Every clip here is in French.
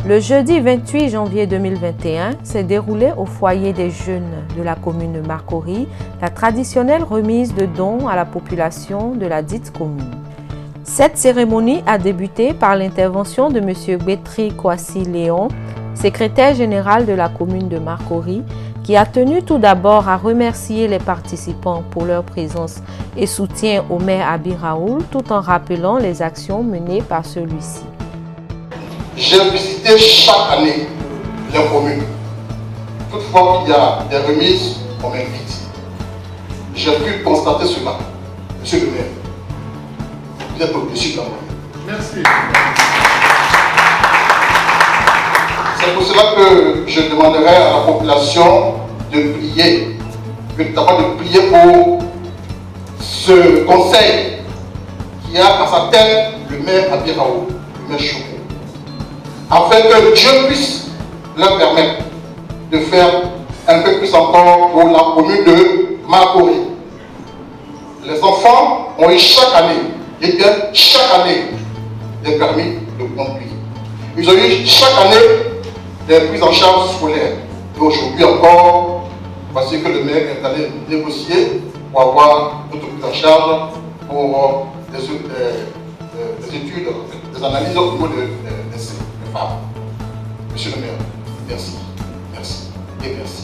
Le jeudi 28 janvier 2021 s'est déroulé au foyer des jeunes de la commune de Marcory la traditionnelle remise de dons à la population de la dite commune. Cette cérémonie a débuté par l'intervention de M. Betri Kwasi Léon, secrétaire général de la commune de Marcory, qui a tenu tout d'abord à remercier les participants pour leur présence et soutien au maire Abi Raoul, tout en rappelant les actions menées par celui-ci. J'ai visité chaque année les communes. Toutefois qu'il y a des remises, on m'invite. J'ai pu constater cela. Monsieur le maire, vous êtes au-dessus de la moyenne. Merci. C'est pour cela que je demanderai à la population de prier, véritablement de prier pour ce conseil qui a à sa tête le maire Abi Raoul, le maire Choukou, afin que Dieu puisse leur permettre de faire un peu plus encore pour la commune de Marcory. Les enfants ont eu chaque année, des permis de conduire. Ils ont eu chaque année des prises en charge scolaires. Et aujourd'hui encore, voici que le maire est allé négocier pour avoir d'autres prises en charge pour des études, des analyses au niveau des femmes. Monsieur le maire, merci, merci et merci.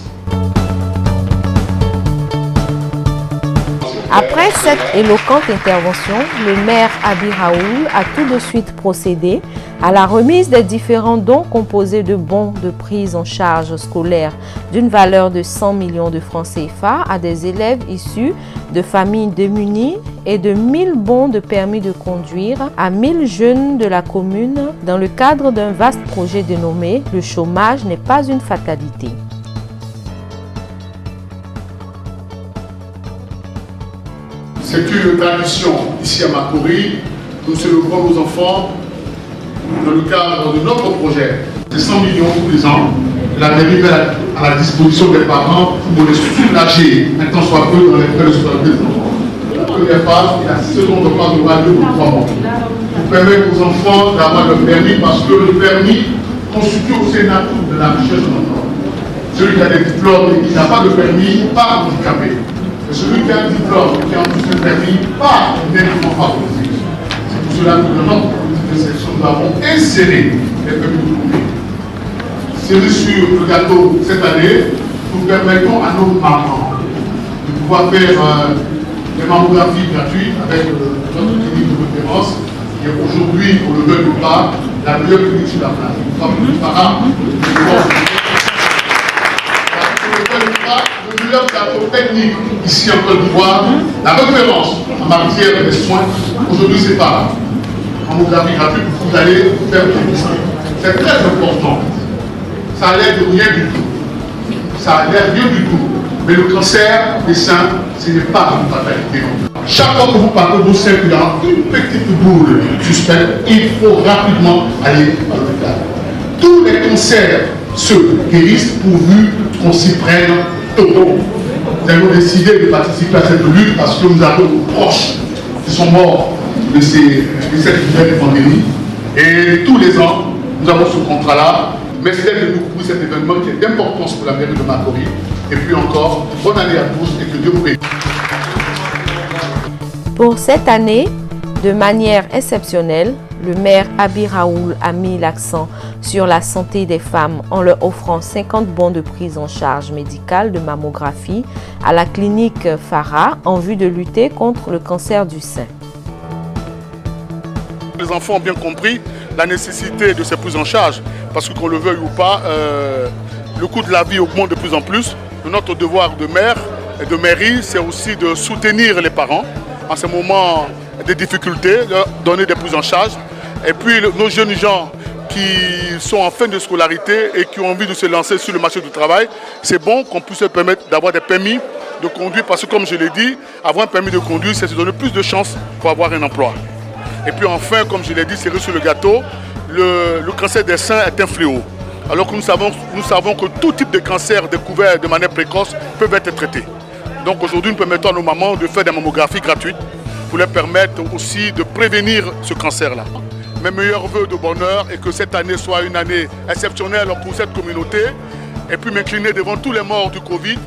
Après cette éloquente intervention, le maire Abi Raoul a tout de suite procédé à la remise des différents dons composés de bons de prise en charge scolaire d'une valeur de 100 millions de francs CFA à des élèves issus de familles démunies et de 1000 bons de permis de conduire à 1000 jeunes de la commune dans le cadre d'un vaste projet dénommé « Le chômage n'est pas une fatalité ». C'est une tradition ici à Marcory. Nous célébrons nos enfants dans le cadre de notre projet. C'est 100 millions tous les ans. La mairie met à la disposition des parents pour les soulager, un temps soit peu, dans les frais de scolarité des enfants. La première phase et la seconde phase aura lieu pour 3 mois. Pour permettre aux enfants d'avoir le permis, parce que le permis constitue aussi un atout de la richesse de l'enfant. Celui qui a des diplômes et qui n'a pas de permis, pas handicapé. Et celui qui a un diplôme et qui a en plus le permis, pas nécessairement favorisé. C'est pour cela que dans notre politique de sélection, nous avons inséré les permis de conduire. Cerise sur le gâteau cette année, nous permettons à nos mamans de pouvoir faire des mammographies gratuites avec notre clinique de référence qui est aujourd'hui, pour le veuille ou pas, la meilleure clinique sur la place. Le meilleur gâteau technique ici en Côte d'Ivoire, la référence en matière de soins, aujourd'hui c'est pas là. Mammographie gratuite, vous allez faire le diagnostic. C'est très important. Ça a l'air de rien du tout. Ça a l'air rien du tout. Mais le cancer des seins, ce n'est pas une fatalité. Chaque fois que vous partez vos seins, il y a une petite boule suspecte, il faut rapidement aller à l'hôpital. Tous les cancers se guérissent pourvu qu'on s'y prenne tôt. Nous avons décidé de participer à cette lutte parce que nous avons des proches qui sont morts de cette nouvelle pandémie. Et tous les ans, nous avons ce contrat-là. Merci de nous couvrir cet événement qui est d'importance pour la mairie de Marcory. Et puis encore, bonne année à tous et que Dieu vous bénisse. Pour cette année, de manière exceptionnelle, le maire Abi Raoul a mis l'accent sur la santé des femmes en leur offrant 50 bons de prise en charge médicale de mammographie à la clinique Farah en vue de lutter contre le cancer du sein. Les enfants ont bien compris la nécessité de ces prises en charge parce que qu'on le veuille ou pas, le coût de la vie augmente de plus en plus. Notre devoir de maire et de mairie, c'est aussi de soutenir les parents en ces moments de difficultés, de donner des prises en charge. Et puis nos jeunes gens qui sont en fin de scolarité et qui ont envie de se lancer sur le marché du travail, c'est bon qu'on puisse se permettre d'avoir des permis de conduire parce que comme je l'ai dit, avoir un permis de conduire, c'est se donner plus de chances pour avoir un emploi. Et puis enfin, comme je l'ai dit, c'est sur le gâteau, le cancer des seins est un fléau. Alors que nous savons que tout type de cancer découvert de manière précoce peuvent être traités. Donc aujourd'hui, nous permettons à nos mamans de faire des mammographies gratuites pour leur permettre aussi de prévenir ce cancer-là. mes meilleurs voeux de bonheur et que cette année soit une année exceptionnelle pour cette communauté. Et puis m'incliner devant tous les morts du Covid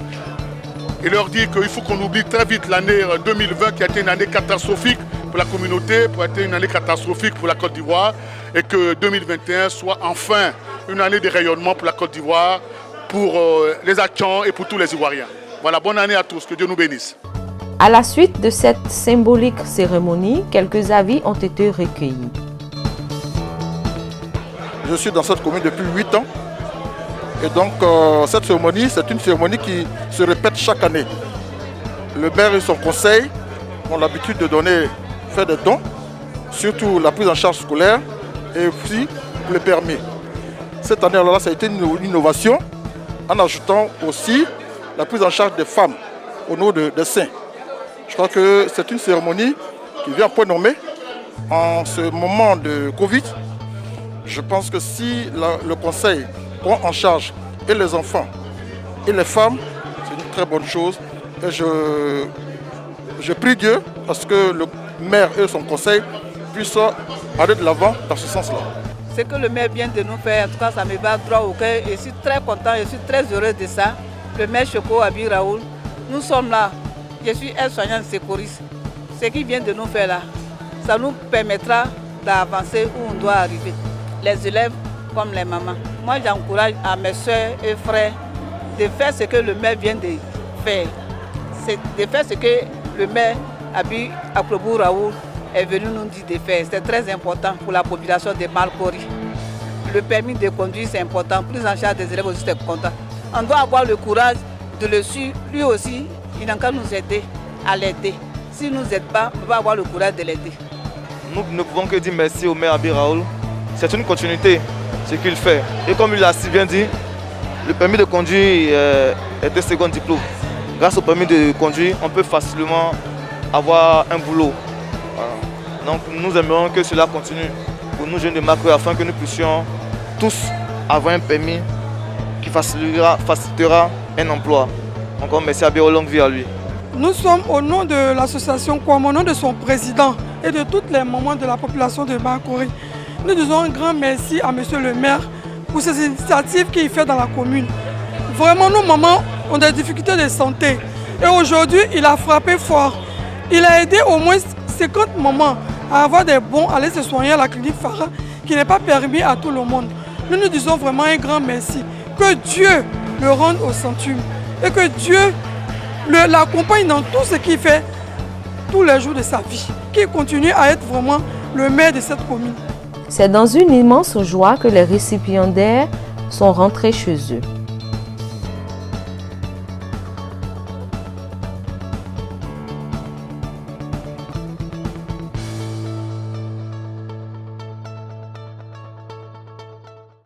et leur dire qu'il faut qu'on oublie très vite l'année 2020 qui a été une année catastrophique pour la communauté, pour être une année catastrophique pour la Côte d'Ivoire et que 2021 soit enfin une année de rayonnement pour la Côte d'Ivoire, pour les Acadiens et pour tous les Ivoiriens. Voilà, bonne année à tous, que Dieu nous bénisse. À la suite de cette symbolique cérémonie, quelques avis ont été recueillis. Je suis dans cette commune depuis 8 ans. Et donc cette cérémonie, c'est une cérémonie qui se répète chaque année. Le maire et son conseil ont l'habitude de faire des dons, surtout la prise en charge scolaire et aussi pour les permis. Cette année-là, ça a été une innovation en ajoutant aussi la prise en charge des femmes au nom des saints. Je crois que c'est une cérémonie qui vient point nommé en ce moment de Covid. Je pense que si le conseil prend en charge et les enfants et les femmes, c'est une très bonne chose. Et je prie Dieu parce que le maire et son conseil puissent aller de l'avant dans ce sens-là. Ce que le maire vient de nous faire, en tout cas, ça me va droit au cœur. Je suis très content, je suis très heureuse de ça. Le maire Choco Abi Raoul, nous sommes là. Je suis aide-soignante secouriste. Ce qu'il vient de nous faire là, ça nous permettra d'avancer où on doit arriver. Les élèves comme les mamans. Moi, j'encourage à mes soeurs et frères de faire ce que le maire vient de faire. C'est de faire ce que le maire Abi Akrobou Raoul est venu nous dire de faire. C'est très important pour la population de Marcory. Le permis de conduire, c'est important. Plus en charge des élèves aussi, c'est important. On doit avoir le courage de le suivre. Lui aussi, il n'a qu'à nous aider, à l'aider. S'il ne nous aide pas, on va avoir le courage de l'aider. Nous ne pouvons que dire merci au maire Abi Raoul. C'est une continuité, ce qu'il fait. Et comme il l'a si bien dit, le permis de conduire est un second diplôme. Grâce au permis de conduire, on peut facilement avoir un boulot. Voilà. Donc nous aimerions que cela continue pour nous jeunes de Marcory afin que nous puissions tous avoir un permis qui facilitera un emploi. Encore merci à Béo, longue vie à lui. Nous sommes au nom de l'association Kwame, au nom de son président et de toutes les mamans de la population de Marcory. Nous disons un grand merci à monsieur le maire pour ces initiatives qu'il fait dans la commune. Vraiment, nos mamans ont des difficultés de santé. Et aujourd'hui, il a frappé fort. Il a aidé au moins 50 mamans à avoir des bons, à aller se soigner à la clinique Farah, qui n'est pas permis à tout le monde. Nous nous disons vraiment un grand merci. Que Dieu le rende au centuple et que Dieu l'accompagne dans tout ce qu'il fait tous les jours de sa vie. Qu'il continue à être vraiment le maire de cette commune. C'est dans une immense joie que les récipiendaires sont rentrés chez eux.